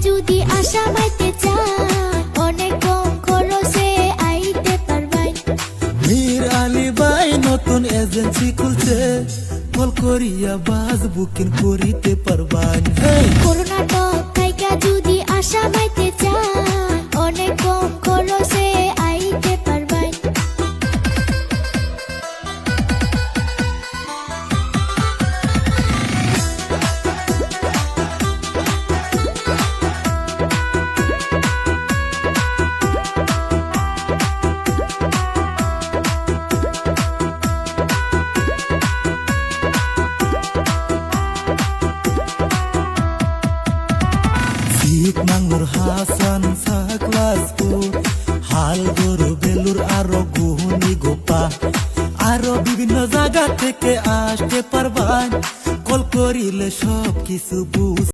যদি আশা মাইতে চান অনেক কম খরচে আইতে পারবাই। মীর আলী ভাই নতুন এজেন্সি খুলছে, কল করিয়া বাস বুকিং করিতে পারবাই। কর্ণাটক থাইকা যদি আশা মাইতে চান অনেক কম খরচে আইতে পারবাই। মাঙ্গুর হাসান সাকলাসপুর, হাল গরু বেলুর আরো গুহনি গোপা, আরো বিভিন্ন জায়গা থেকে আসতে পারবান, কল করিলে সব কিছু বুঝ